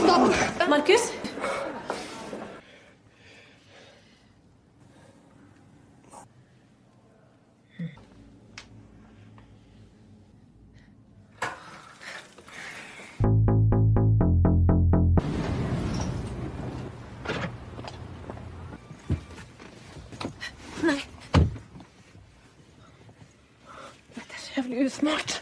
Stopp! Marcus? Nej. Dette er så jævlig usmart.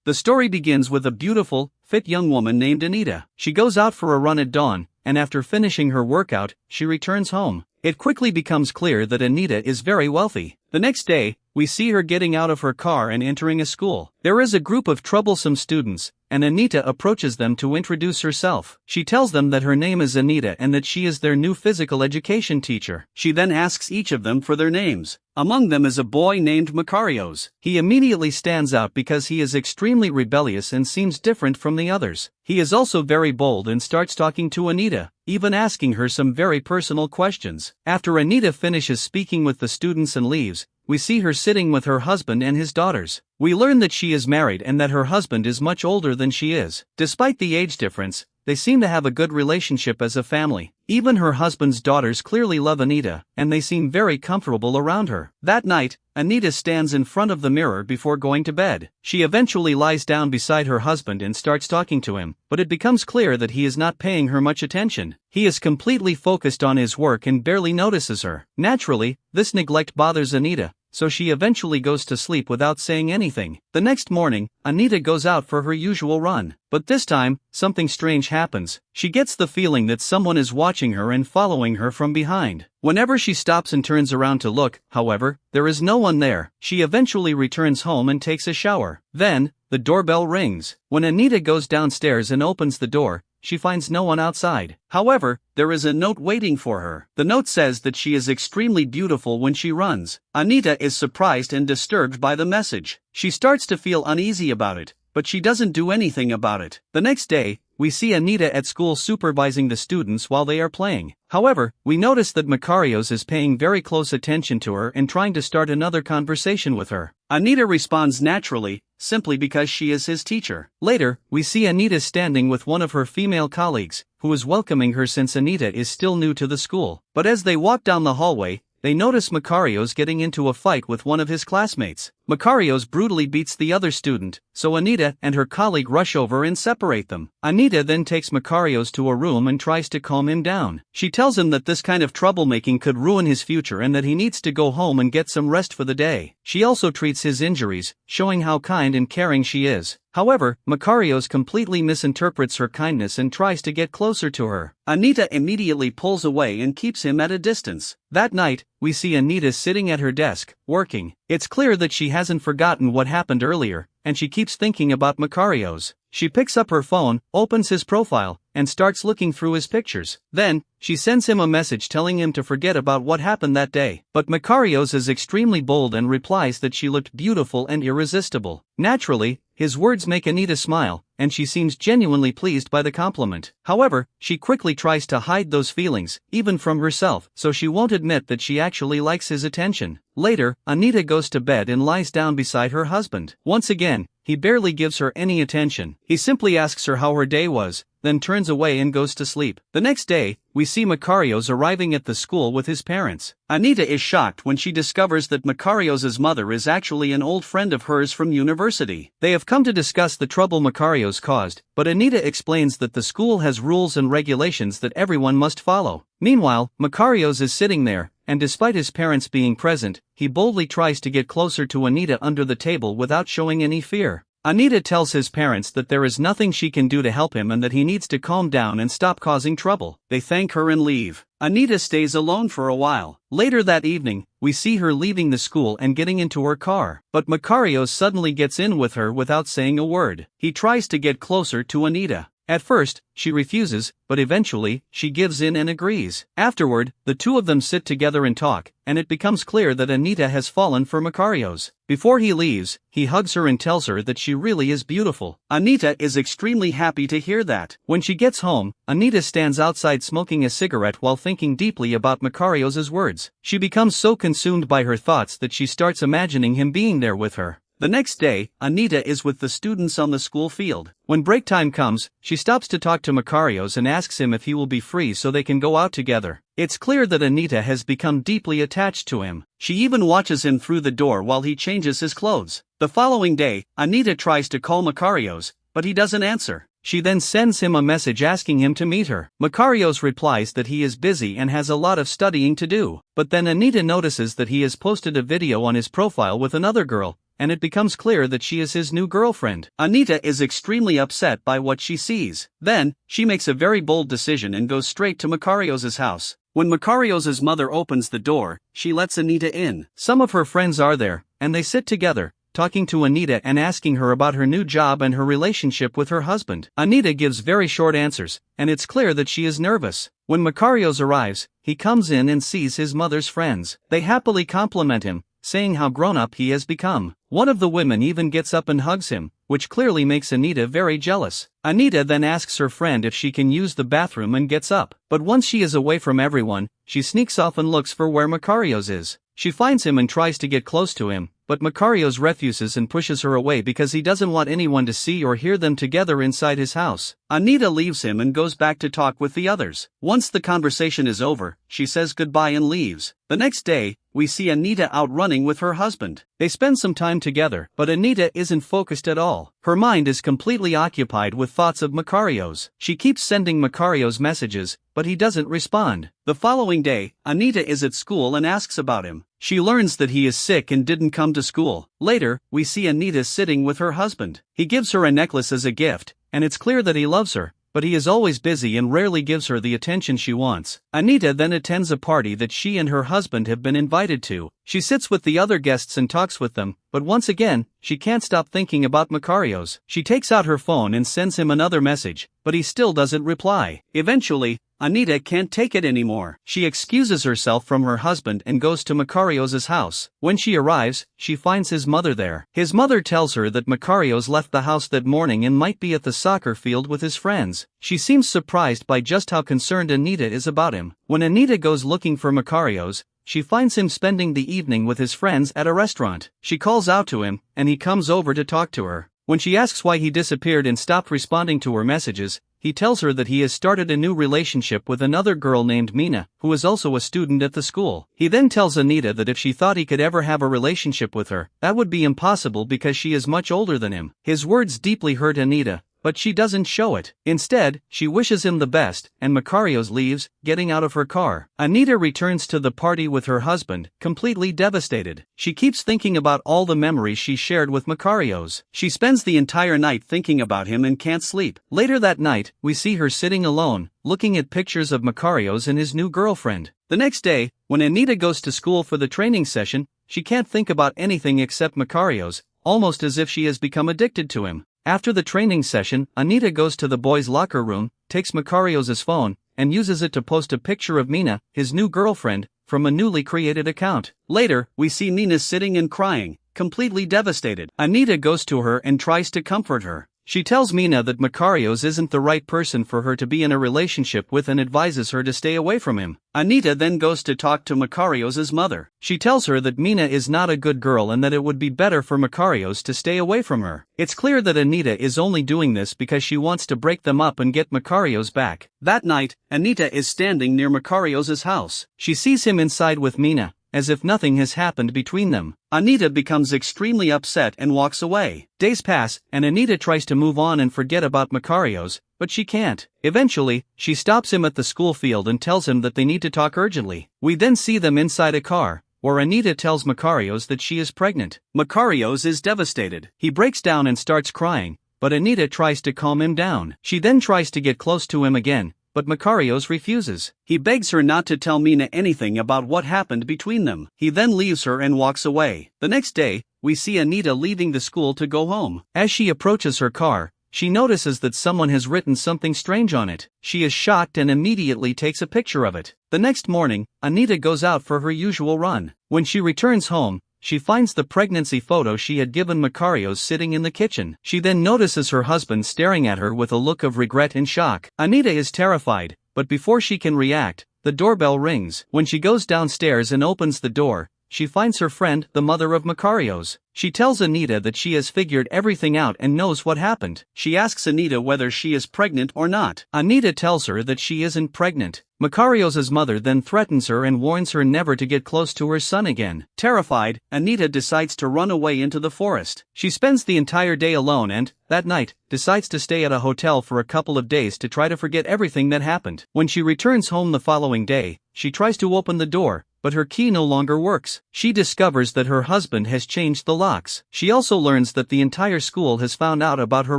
The story begins with a beautiful, fit young woman named Anita. She goes out for a run at dawn, and after finishing her workout, she returns home. It quickly becomes clear that Anita is very wealthy. The next day, we see her getting out of her car and entering a school. There is a group of troublesome students, and Anita approaches them to introduce herself. She tells them that her name is Anita and that she is their new physical education teacher. She then asks each of them for their names. Among them is a boy named Makarios. He immediately stands out because he is extremely rebellious and seems different from the others. He is also very bold and starts talking to Anita, even asking her some very personal questions. After Anita finishes speaking with the students and leaves, we see her sitting with her husband and his daughters. We learn that she is married and that her husband is much older than she is. Despite the age difference, they seem to have a good relationship as a family. Even her husband's daughters clearly love Anita, and they seem very comfortable around her. That night, Anita stands in front of the mirror before going to bed. She eventually lies down beside her husband and starts talking to him, but it becomes clear that he is not paying her much attention. He is completely focused on his work and barely notices her. Naturally, this neglect bothers Anita, so she eventually goes to sleep without saying anything. The next morning, Anita goes out for her usual run. But this time, something strange happens. She gets the feeling that someone is watching her and following her from behind. Whenever she stops and turns around to look, however, there is no one there. She eventually returns home and takes a shower. Then, the doorbell rings. When Anita goes downstairs and opens the door, she finds no one outside. However, there is a note waiting for her. The note says that she is extremely beautiful when she runs. Anita is surprised and disturbed by the message. She starts to feel uneasy about it, but she doesn't do anything about it. The next day, we see Anita at school supervising the students while they are playing. However, we notice that Makarios is paying very close attention to her and trying to start another conversation with her. Anita responds naturally, simply because she is his teacher. Later, we see Anita standing with one of her female colleagues, who is welcoming her since Anita is still new to the school. But as they walk down the hallway, they notice Makarios getting into a fight with one of his classmates. Makarios brutally beats the other student, so Anita and her colleague rush over and separate them. Anita then takes Makarios to a room and tries to calm him down. She tells him that this kind of troublemaking could ruin his future and that he needs to go home and get some rest for the day. She also treats his injuries, showing how kind and caring she is. However, Makarios completely misinterprets her kindness and tries to get closer to her. Anita immediately pulls away and keeps him at a distance. That night, we see Anita sitting at her desk, working. It's clear that she hasn't forgotten what happened earlier, and she keeps thinking about Makarios. She picks up her phone, opens his profile, and starts looking through his pictures. Then, she sends him a message telling him to forget about what happened that day. But Makarios is extremely bold and replies that she looked beautiful and irresistible. Naturally, his words make Anita smile, and she seems genuinely pleased by the compliment. However, she quickly tries to hide those feelings, even from herself, so she won't admit that she actually likes his attention. Later, Anita goes to bed and lies down beside her husband. Once again, he barely gives her any attention. He simply asks her how her day was, then turns away and goes to sleep. The next day, we see Makarios arriving at the school with his parents. Anita is shocked when she discovers that Makarios' mother is actually an old friend of hers from university. They have come to discuss the trouble Makarios caused, but Anita explains that the school has rules and regulations that everyone must follow. Meanwhile, Makarios is sitting there, and despite his parents being present, he boldly tries to get closer to Anita under the table without showing any fear. Anita tells his parents that there is nothing she can do to help him and that he needs to calm down and stop causing trouble. They thank her and leave. Anita stays alone for a while. Later that evening, we see her leaving the school and getting into her car. But Makarios suddenly gets in with her without saying a word. He tries to get closer to Anita. At first, she refuses, but eventually, she gives in and agrees. Afterward, the two of them sit together and talk, and it becomes clear that Anita has fallen for Makarios. Before he leaves, he hugs her and tells her that she really is beautiful. Anita is extremely happy to hear that. When she gets home, Anita stands outside smoking a cigarette while thinking deeply about Makarios' words. She becomes so consumed by her thoughts that she starts imagining him being there with her. The next day, Anita is with the students on the school field. When break time comes, she stops to talk to Makarios and asks him if he will be free so they can go out together. It's clear that Anita has become deeply attached to him. She even watches him through the door while he changes his clothes. The following day, Anita tries to call Makarios, but he doesn't answer. She then sends him a message asking him to meet her. Makarios replies that he is busy and has a lot of studying to do. But then Anita notices that he has posted a video on his profile with another girl, and it becomes clear that she is his new girlfriend. Anita is extremely upset by what she sees. Then, she makes a very bold decision and goes straight to Makarios' house. When Makarios' mother opens the door, she lets Anita in. Some of her friends are there, and they sit together, talking to Anita and asking her about her new job and her relationship with her husband. Anita gives very short answers, and it's clear that she is nervous. When Makarios arrives, he comes in and sees his mother's friends. They happily compliment him, saying how grown-up he has become. One of the women even gets up and hugs him, which clearly makes Anita very jealous. Anita then asks her friend if she can use the bathroom and gets up. But once she is away from everyone, she sneaks off and looks for where Makarios is. She finds him and tries to get close to him, but Makarios refuses and pushes her away because he doesn't want anyone to see or hear them together inside his house. Anita leaves him and goes back to talk with the others. Once the conversation is over, she says goodbye and leaves. The next day, we see Anita out running with her husband. They spend some time together, but Anita isn't focused at all. Her mind is completely occupied with thoughts of Makarios. She keeps sending Makarios messages, but he doesn't respond. The following day, Anita is at school and asks about him. She learns that he is sick and didn't come to school. Later, we see Anita sitting with her husband. He gives her a necklace as a gift, and it's clear that he loves her, but he is always busy and rarely gives her the attention she wants. Anita then attends a party that she and her husband have been invited to. She sits with the other guests and talks with them, but once again, she can't stop thinking about Makarios. She takes out her phone and sends him another message, but he still doesn't reply. Eventually, Anita can't take it anymore. She excuses herself from her husband and goes to Makarios' house. When she arrives, she finds his mother there. His mother tells her that Makarios left the house that morning and might be at the soccer field with his friends. She seems surprised by just how concerned Anita is about him. When Anita goes looking for Makarios, she finds him spending the evening with his friends at a restaurant. She calls out to him, and he comes over to talk to her. When she asks why he disappeared and stopped responding to her messages, he tells her that he has started a new relationship with another girl named Mina, who is also a student at the school. He then tells Anita that if she thought he could ever have a relationship with her, that would be impossible because she is much older than him. His words deeply hurt Anita, but she doesn't show it. Instead, she wishes him the best, and Makarios leaves, getting out of her car. Anita returns to the party with her husband, completely devastated. She keeps thinking about all the memories she shared with Makarios. She spends the entire night thinking about him and can't sleep. Later that night, we see her sitting alone, looking at pictures of Makarios and his new girlfriend. The next day, when Anita goes to school for the training session, she can't think about anything except Makarios, almost as if she has become addicted to him. After the training session, Anita goes to the boys' locker room, takes Makarios' phone, and uses it to post a picture of Mina, his new girlfriend, from a newly created account. Later, we see Nina sitting and crying, completely devastated. Anita goes to her and tries to comfort her. She tells Mina that Makarios isn't the right person for her to be in a relationship with and advises her to stay away from him. Anita then goes to talk to Makarios' mother. She tells her that Mina is not a good girl and that it would be better for Makarios to stay away from her. It's clear that Anita is only doing this because she wants to break them up and get Makarios back. That night, Anita is standing near Makarios' house. She sees him inside with Mina, as if nothing has happened between them. Anita becomes extremely upset and walks away. Days pass, and Anita tries to move on and forget about Makarios, but she can't. Eventually, she stops him at the school field and tells him that they need to talk urgently. We then see them inside a car, where Anita tells Makarios that she is pregnant. Makarios is devastated. He breaks down and starts crying, but Anita tries to calm him down. She then tries to get close to him again, but Makarios refuses. He begs her not to tell Mina anything about what happened between them. He then leaves her and walks away. The next day, we see Anita leaving the school to go home. As she approaches her car, she notices that someone has written something strange on it. She is shocked and immediately takes a picture of it. The next morning, Anita goes out for her usual run. When she returns home, she finds the pregnancy photo she had given Macarios sitting in the kitchen. She then notices her husband staring at her with a look of regret and shock. Anita is terrified, but before she can react, the doorbell rings. When she goes downstairs and opens the door, she finds her friend, the mother of Macarios. She tells Anita that she has figured everything out and knows what happened. She asks Anita whether she is pregnant or not. Anita tells her that she isn't pregnant. Macarios' mother then threatens her and warns her never to get close to her son again. Terrified, Anita decides to run away into the forest. She spends the entire day alone and, that night, decides to stay at a hotel for a couple of days to try to forget everything that happened. When she returns home the following day, she tries to open the door, but her key no longer works. She discovers that her husband has changed the locks. She also learns that the entire school has found out about her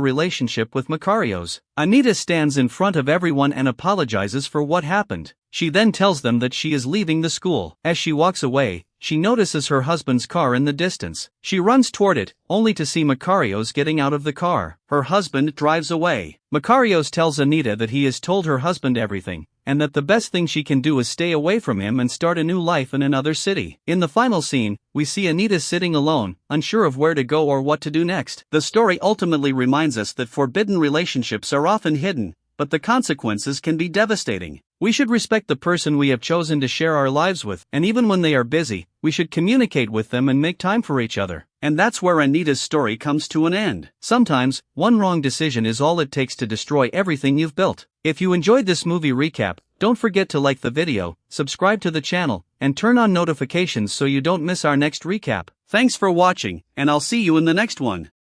relationship with Macarios. Anita stands in front of everyone and apologizes for what happened. She then tells them that she is leaving the school. As she walks away, she notices her husband's car in the distance. She runs toward it, only to see Macarios getting out of the car. Her husband drives away. Macarios tells Anita that he has told her husband everything, and that the best thing she can do is stay away from him and start a new life in another city. In the final scene, we see Anita sitting alone, unsure of where to go or what to do next. The story ultimately reminds us that forbidden relationships are often hidden, but the consequences can be devastating. We should respect the person we have chosen to share our lives with, and even when they are busy, we should communicate with them and make time for each other. And that's where Anita's story comes to an end. Sometimes, one wrong decision is all it takes to destroy everything you've built. If you enjoyed this movie recap, don't forget to like the video, subscribe to the channel, and turn on notifications so you don't miss our next recap. Thanks for watching, and I'll see you in the next one.